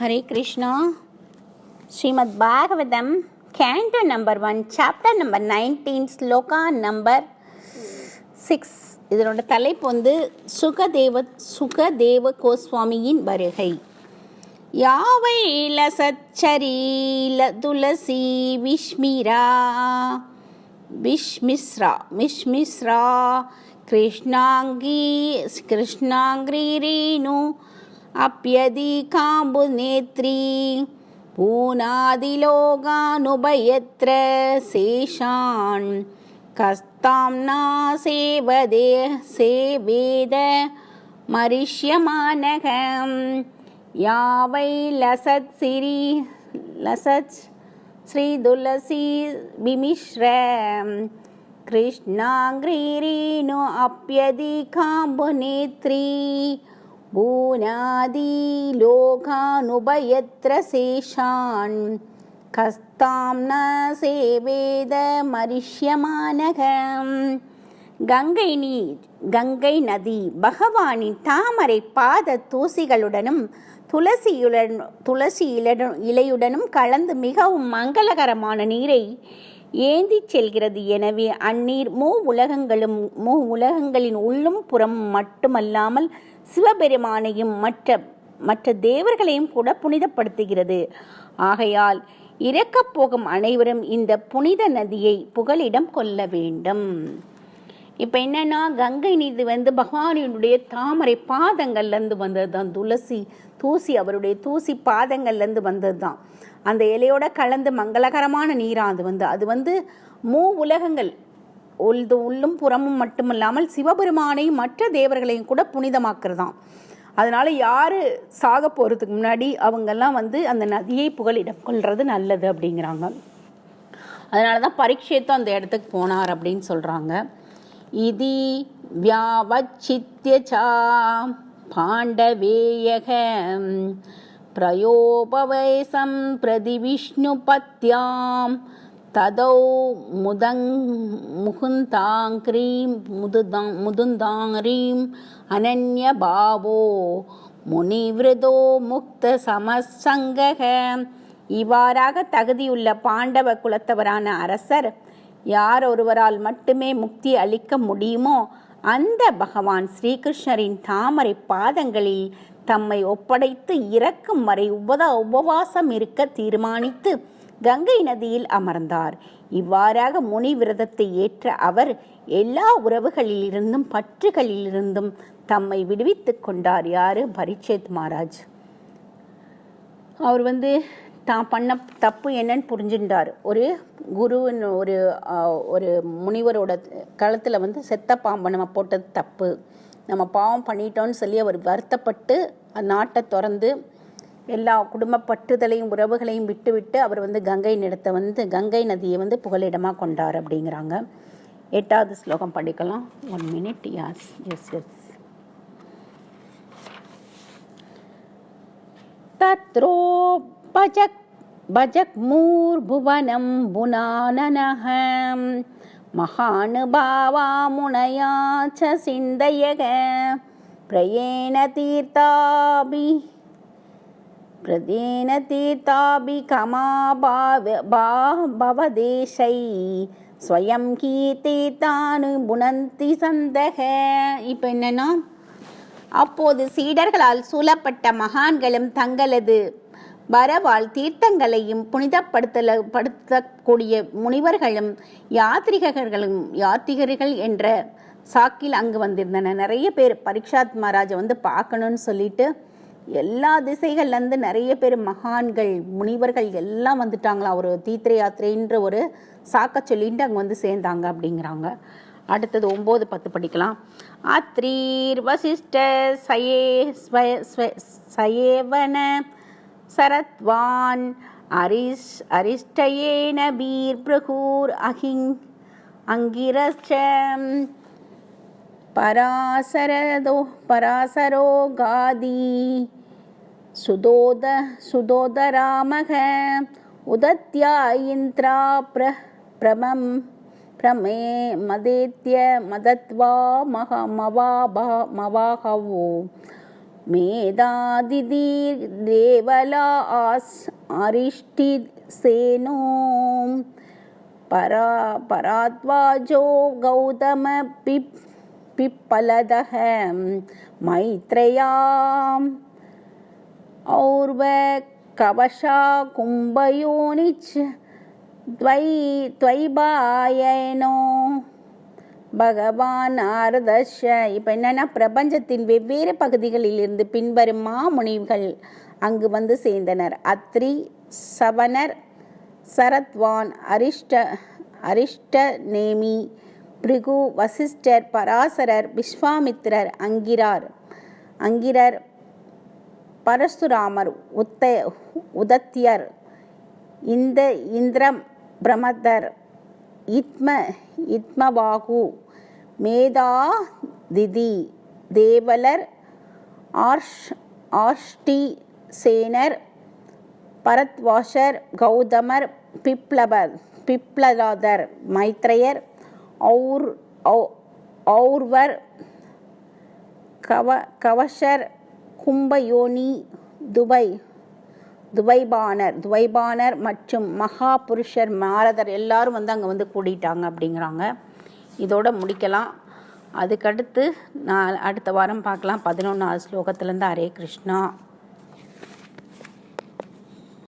Hare Krishna. Srimad Bhagavatam, Canto number 1, chapter number 19, sloka number 6. இதனோட தலைப்பு வந்து சுகதேவ கோஸ்வாமியின் வருகை. யாவை லசச்சரீல துளசி விஷ்மிஸ்ரா கிருஷ்ணாங்கிரி ரேணு அப்யதி காம்பு நேத்ரி பூனாதிலோகானுபயத்ர சேஷான் கஸ்தாம்னா சேவேத மரிஷ்யமானகம் யாவை லசத் ஸ்ரீ துளசி விமிஸ்ர கிருஷ்ணாங்கிரீனு அப்யதி காம்பு நேத்ரி பூனாதி லோகானுபயத்ர சேஷான் கஸ்தாம் ந சேவேத மரிஷ்யமானகம். கங்கை நதி பகவானின் தாமரை பாத தூசிகளுடனும் துளசி இலையுடனும் கலந்து மிகவும் மங்களகரமான நீரை ஏந்திச் செல்கிறது. எனவே அந்நீர் உலகங்களின் உள்ளும் புறமும் மட்டுமல்லாமல் சிவபெருமானையும் மற்ற தேவர்களையும் கூட புனிதப்படுத்துகிறது. ஆகையால் இறக்கப் போகும் அனைவரும் இந்த புனித நதியை புகலிடம் கொள்ள வேண்டும். இப்போ என்னன்னா, கங்கை நீதி வந்து பகவானுடைய தாமரை பாதங்கள்லேருந்து வந்தது தான். தூசி அவருடைய தூசி பாதங்கள்லேருந்து வந்தது தான். அந்த இலையோட கலந்து மங்களகரமான நீராக அது வந்து உலகங்கள் உள்ளும் புறமும் மட்டுமில்லாமல் சிவபெருமானையும் மற்ற தேவர்களையும் கூட புனிதமாக்குறதாம். அதனால யாரு சாக போறதுக்கு முன்னாடி அவங்கெல்லாம் வந்து அந்த நதியை புகலிடம் கொள்றது நல்லது அப்படிங்கிறாங்க. அதனாலதான் பரீட்சைத்தும் அந்த இடத்துக்கு போனார் அப்படின்னு சொல்றாங்க. இதி வியாவச்சித்யசா பாண்டவேயக பிரயோபவேசம் பிரதி விஷ்ணு பத்யாம் ததௌ முதுந்தாங்க்ரீம் அனன்ய பாவோ முனிவிருதோ முக்த சமசங்கக. இவ்வாறாக தகுதியுள்ள பாண்டவ குலத்தவரான அரசர் யார் ஒருவரால் மட்டுமே முக்தி அளிக்க முடியுமோ அந்த பகவான் ஸ்ரீகிருஷ்ணரின் தாமரை பாதங்களில் தம்மை ஒப்படைத்து இறக்கும் வரை உபவாசம் இருக்க தீர்மானித்து கங்கை நதியில் அமர்ந்தார். இவ்வாறாக முனி விரதத்தை ஏற்ற அவர் எல்லா உறவுகளிலிருந்தும் பற்றுகளிலிருந்தும் தம்மை விடுவித்துக் கொண்டார். யாரு? பரீட்சித் மகாராஜ். அவர் வந்து தான் பண்ண தப்பு என்னன்னு புரிஞ்சுட்டார். ஒரு குருவின் ஒரு முனிவரோட களத்தில் வந்து செத்த பாம்பை நம்ம போட்டது தப்பு, நம்ம பாவம் பண்ணிட்டோன்னு சொல்லி அவர் வருத்தப்பட்டு நாட்டை திறந்து எல்லா குடும்ப பற்றுதலையும் உறவுகளையும் விட்டு அவர் வந்து கங்கை நதியை வந்து புகலிடமாக கொண்டார் அப்படிங்கிறாங்க. 8வது ஸ்லோகம் படிக்கலாம். 1 minute. எஸ். தத்ரோ பஜக்மூர்புவனம் புனானனஹம் மகானுபாவா முனயா ச சிந்தயக பிரயேன தீர்த்தாபி கமாபவதேசை ஸ்வயம் கீர்த்தித்தானு புனந்தி சந்தக. இப்போ என்னன்னா, அப்போது சீடர்களால் சூழப்பட்ட மகான்களும் தங்களது வரவால் தீர்த்தங்களையும் புனிதப்படுத்தக்கூடிய முனிவர்களும் யாத்திரிகர்கள் என்ற சாக்கில் அங்கு வந்திருந்தனர். நிறைய பேர் பரீட்சாத் மகாராஜை வந்து பார்க்கணும்னு சொல்லிட்டு எல்லா திசைகள்லேருந்து நிறைய பேர் மகான்கள் முனிவர்கள் எல்லாம் வந்துட்டாங்களா. ஒரு தீர்த்த யாத்திரைன்ற ஒரு சாக்க சொல்லிட்டு அங்கே வந்து சேர்ந்தாங்க அப்படிங்கிறாங்க. அடுத்தது 9-10 படிக்கலாம். அத்ரீர் வசிஷ்ட சயேவன சரத்வான் அரிஷ்டயேன பீர் பிரகூர் அங்கிரச்சம் பராசரோ காதி சுதோதராமக உதத்யா இந்திரா பிரமே மதேத்ய மதத்வா மவாஹவோ மேதாதிதீர் தேவலா அரிஷ்டி சேனோ பராத்வாஜோ கௌதம பிப்பலதஹ மைத்ரேயாம் ஔர்வ கவஷா கும்பயோனிச் துவைபாயனோ பகவான் நாரதர்ஷ. இப்போ என்னென்னா, பிரபஞ்சத்தின் வெவ்வேறு பகுதிகளிலிருந்து பின்வரும் மாமுனிகள் அங்கு வந்து சேர்ந்தனர். அத்ரி, சவணர், சரத்வான், அரிஷ்டநேமி, பிருகு, வசிஷ்டர், பராசரர், விஸ்வாமித்திரர், அங்கிரர், பரசுராமர், உதத்தியர், இந்திரம், பிரமதர், இத்மவாகு, மேதாதிதி, தேவலர், ஆர்ஷ்டி சேனர், பரத்வாஷர், கௌதமர், பிப்லதர், மைத்ரேயர், ஔர்வர், கவஷர், கும்பயோனி, துவைபானர் மற்றும் மகா புருஷர் நாரதர் எல்லாரும் வந்து அங்கே வந்து கூடிட்டாங்க அப்படிங்கிறாங்க. இதோட முடிக்கலாம். அதுக்கடுத்து அடுத்த வாரம் பார்க்கலாம். 11வது ஸ்லோகத்திலேருந்து. ஹரே கிருஷ்ணா.